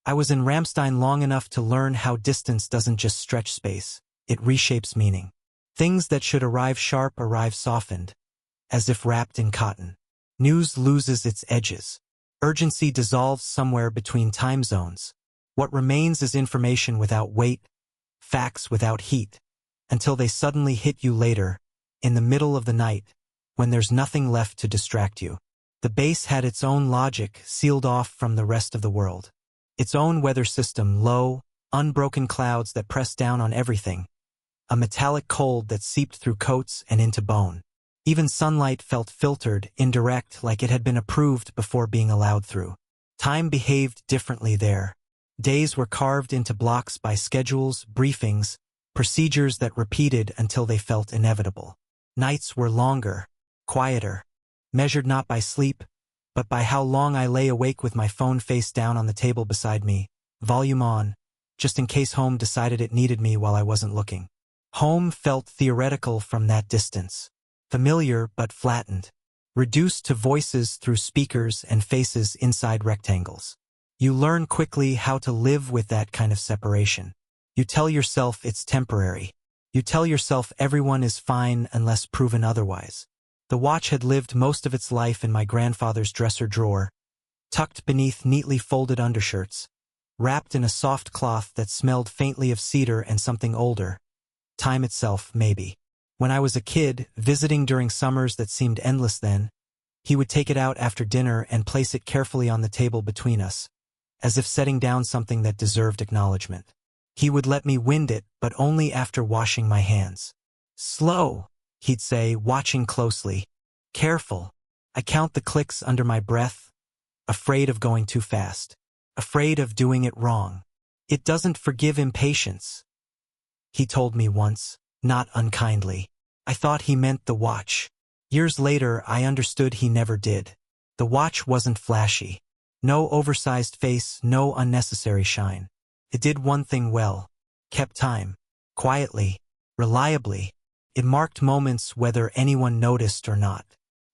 I was in Ramstein long enough to learn how distance doesn't just stretch space, it reshapes meaning. Things that should arrive sharp arrive softened, as if wrapped in cotton. News loses its edges. Urgency dissolves somewhere between time zones. What remains is information without weight, facts without heat, until they suddenly hit you later, in the middle of the night, when there's nothing left to distract you. The base had its own logic, sealed off from the rest of the world. Its own weather system, low, unbroken clouds that pressed down on everything. A metallic cold that seeped through coats and into bone. Even sunlight felt filtered, indirect, like it had been approved before being allowed through. Time behaved differently there. Days were carved into blocks by schedules, briefings, procedures that repeated until they felt inevitable. Nights were longer, quieter, measured not by sleep, but by how long I lay awake with my phone face down on the table beside me, volume on, just in case home decided it needed me while I wasn't looking. Home felt theoretical from that distance. Familiar but flattened. Reduced to voices through speakers and faces inside rectangles. You learn quickly how to live with that kind of separation. You tell yourself it's temporary. You tell yourself everyone is fine unless proven otherwise. The watch had lived most of its life in my grandfather's dresser drawer, tucked beneath neatly folded undershirts, wrapped in a soft cloth that smelled faintly of cedar and something older. Time itself, maybe. When I was a kid, visiting during summers that seemed endless then, he would take it out after dinner and place it carefully on the table between us, as if setting down something that deserved acknowledgement. He would let me wind it, but only after washing my hands. Slow, he'd say, watching closely. Careful. I count the clicks under my breath, afraid of going too fast, afraid of doing it wrong. It doesn't forgive impatience, he told me once, not unkindly. I thought he meant the watch. Years later, I understood he never did. The watch wasn't flashy. No oversized face, no unnecessary shine. It did one thing well. Kept time. Quietly. Reliably. It marked moments whether anyone noticed or not.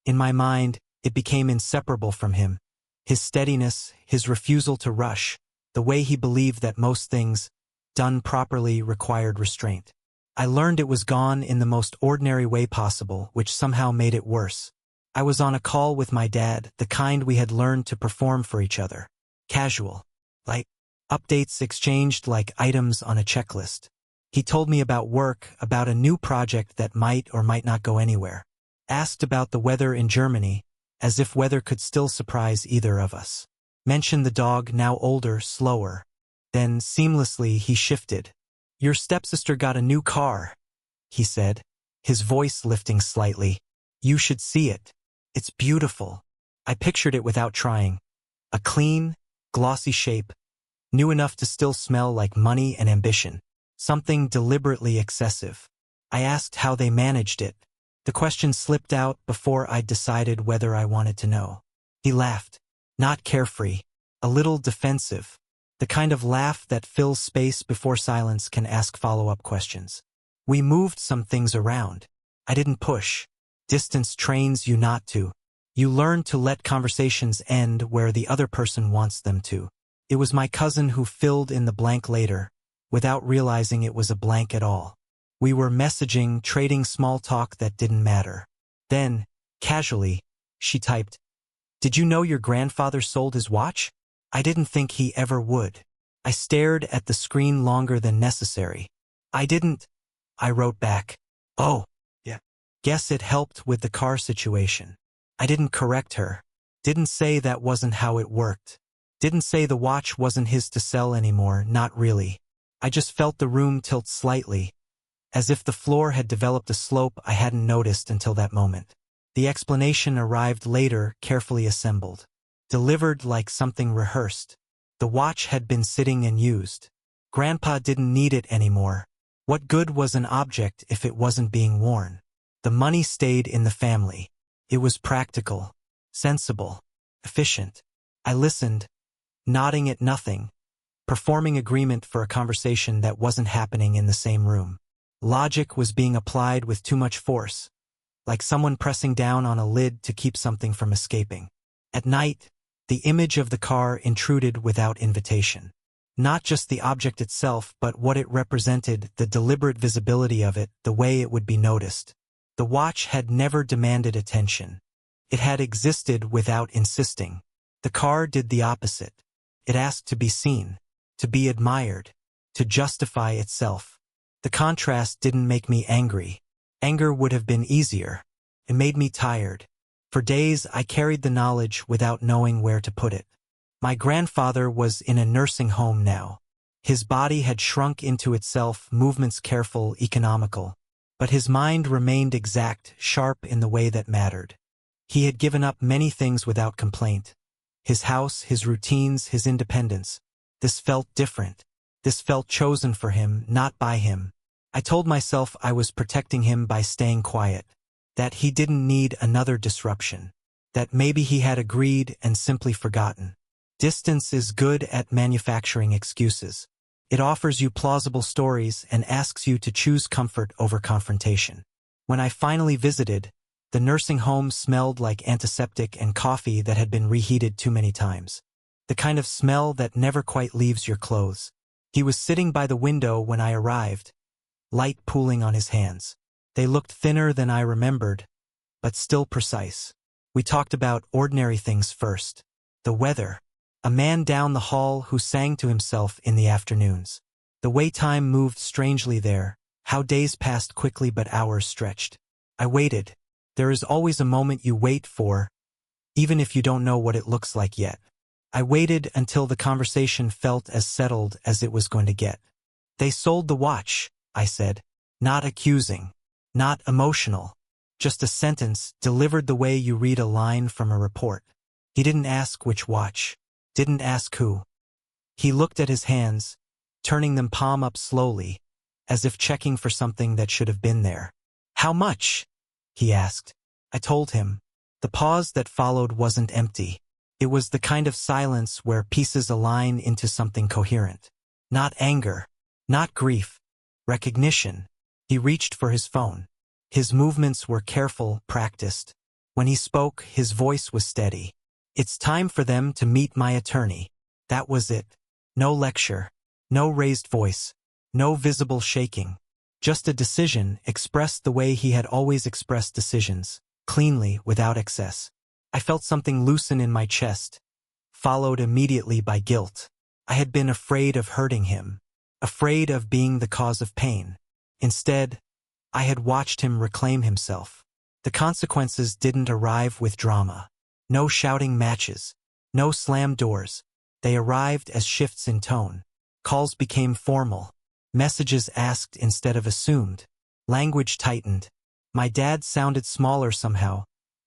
In my mind, it became inseparable from him. His steadiness, his refusal to rush, the way he believed that most things, done properly, required restraint. I learned it was gone in the most ordinary way possible, which somehow made it worse. I was on a call with my dad, the kind we had learned to perform for each other. Casual. Like updates exchanged like items on a checklist. He told me about work, about a new project that might or might not go anywhere. Asked about the weather in Germany, as if weather could still surprise either of us. Mentioned the dog, now older, slower. Then, seamlessly, he shifted. Your stepsister got a new car, he said, his voice lifting slightly. You should see it. It's beautiful. I pictured it without trying. A clean, glossy shape, new enough to still smell like money and ambition. Something deliberately excessive. I asked how they managed it. The question slipped out before I'd decided whether I wanted to know. He laughed. Not carefree. A little defensive. The kind of laugh that fills space before silence can ask follow-up questions. We moved some things around. I didn't push. Distance trains you not to. You learn to let conversations end where the other person wants them to. It was my cousin who filled in the blank later, without realizing it was a blank at all. We were messaging, trading small talk that didn't matter. Then, casually, she typed, "Did you know your grandfather sold his watch?" I didn't think he ever would. I stared at the screen longer than necessary. I didn't. I wrote back, "Oh, yeah. Guess it helped with the car situation." I didn't correct her. Didn't say that wasn't how it worked. Didn't say the watch wasn't his to sell anymore, not really. I just felt the room tilt slightly, as if the floor had developed a slope I hadn't noticed until that moment. The explanation arrived later, carefully assembled. Delivered like something rehearsed. The watch had been sitting and used. Grandpa didn't need it anymore. What good was an object if it wasn't being worn? The money stayed in the family. It was practical, sensible, efficient. I listened, nodding at nothing, performing agreement for a conversation that wasn't happening in the same room. Logic was being applied with too much force, like someone pressing down on a lid to keep something from escaping. At night, the image of the car intruded without invitation. Not just the object itself, but what it represented, the deliberate visibility of it, the way it would be noticed. The watch had never demanded attention. It had existed without insisting. The car did the opposite. It asked to be seen, to be admired, to justify itself. The contrast didn't make me angry. Anger would have been easier. It made me tired. For days I carried the knowledge without knowing where to put it. My grandfather was in a nursing home now. His body had shrunk into itself, movements careful, economical. But his mind remained exact, sharp in the way that mattered. He had given up many things without complaint. His house, his routines, his independence. This felt different. This felt chosen for him, not by him. I told myself I was protecting him by staying quiet. That he didn't need another disruption. That maybe he had agreed and simply forgotten. Distance is good at manufacturing excuses. It offers you plausible stories and asks you to choose comfort over confrontation. When I finally visited, the nursing home smelled like antiseptic and coffee that had been reheated too many times. The kind of smell that never quite leaves your clothes. He was sitting by the window when I arrived, light pooling on his hands. They looked thinner than I remembered, but still precise. We talked about ordinary things first. The weather. A man down the hall who sang to himself in the afternoons. The way time moved strangely there, how days passed quickly but hours stretched. I waited. There is always a moment you wait for, even if you don't know what it looks like yet. I waited until the conversation felt as settled as it was going to get. They sold the watch, I said. Not accusing. Not emotional. Just a sentence, delivered the way you read a line from a report. He didn't ask which watch. Didn't ask who. He looked at his hands, turning them palm up slowly, as if checking for something that should have been there. How much? He asked. I told him. The pause that followed wasn't empty. It was the kind of silence where pieces align into something coherent. Not anger. Not grief. Recognition. He reached for his phone. His movements were careful, practiced. When he spoke, his voice was steady. It's time for them to meet my attorney. That was it. No lecture. No raised voice. No visible shaking. Just a decision expressed the way he had always expressed decisions, cleanly, without excess. I felt something loosen in my chest, followed immediately by guilt. I had been afraid of hurting him, afraid of being the cause of pain. Instead, I had watched him reclaim himself. The consequences didn't arrive with drama. No shouting matches. No slammed doors. They arrived as shifts in tone. Calls became formal. Messages asked instead of assumed. Language tightened. My dad sounded smaller somehow,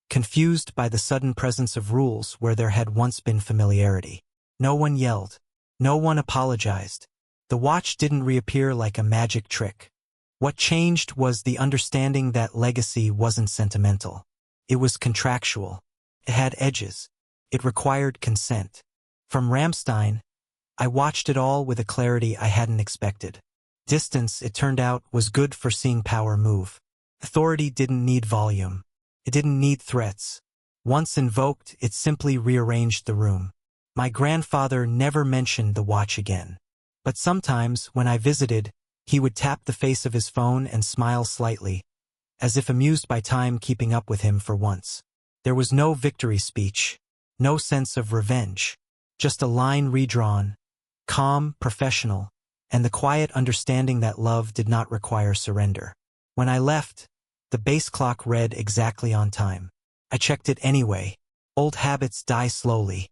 confused by the sudden presence of rules where there had once been familiarity. No one yelled. No one apologized. The watch didn't reappear like a magic trick. What changed was the understanding that legacy wasn't sentimental. It was contractual. It had edges. It required consent. From Ramstein, I watched it all with a clarity I hadn't expected. Distance, it turned out, was good for seeing power move. Authority didn't need volume. It didn't need threats. Once invoked, it simply rearranged the room. My grandfather never mentioned the watch again. But sometimes, when I visited, he would tap the face of his phone and smile slightly, as if amused by time keeping up with him for once. There was no victory speech, no sense of revenge, just a line redrawn, calm, professional, and the quiet understanding that love did not require surrender. When I left, the base clock read exactly on time. I checked it anyway. Old habits die slowly.